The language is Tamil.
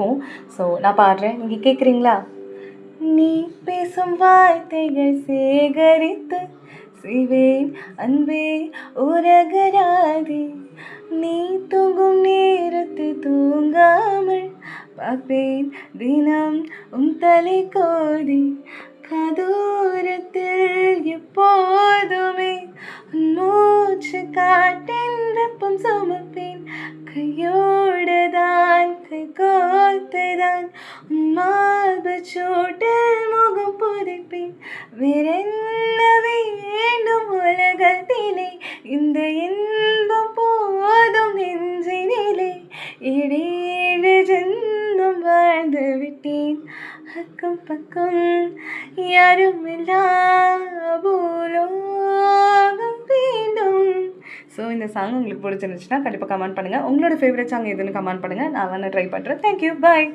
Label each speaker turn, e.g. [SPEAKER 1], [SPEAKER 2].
[SPEAKER 1] இருக்கும். ஸோ நான் பாடுறேன், நீங்கள் கேட்குறீங்களா? நீ பேசும் வார்த்தைகள் சேகரித்து செய்வேன் அன்பே உரகராதி. நீ தூங்கும் நேரத்து தூங்காமல் பார்ப்பேன் தினம் தலை கோதி. கதூரத்தில் எப்போதுமே மூச்சு காட்டின் வெப்பம் சுமப்பேன். கையோடுதான் கை கோர்த்துதான் மார்பு சூட்டில் முகம் புதைப்பேன். வேறென்ன வேண்டும் உலகத்திலே, இந்த இன்பம் போதும் நெஞ்சினிலே. 7 ஜென்மம் வாழ்ந்து விட்டேன், அக்கம் பக்கம் யாரும் எல்லாம் பூலோகம் வேண்டும். ஸோ இந்த சாங் உங்களுக்கு பிடிச்சிருந்துச்சுன்னா கண்டிப்பாக கமெண்ட் பண்ணுங்கள். உங்களோட ஃபேவரட் சாங் எதுன்னு கமெண்ட் பண்ணுங்கள். நான் வேணா ட்ரை பண்ணுறேன். தேங்க்யூ, பாய்.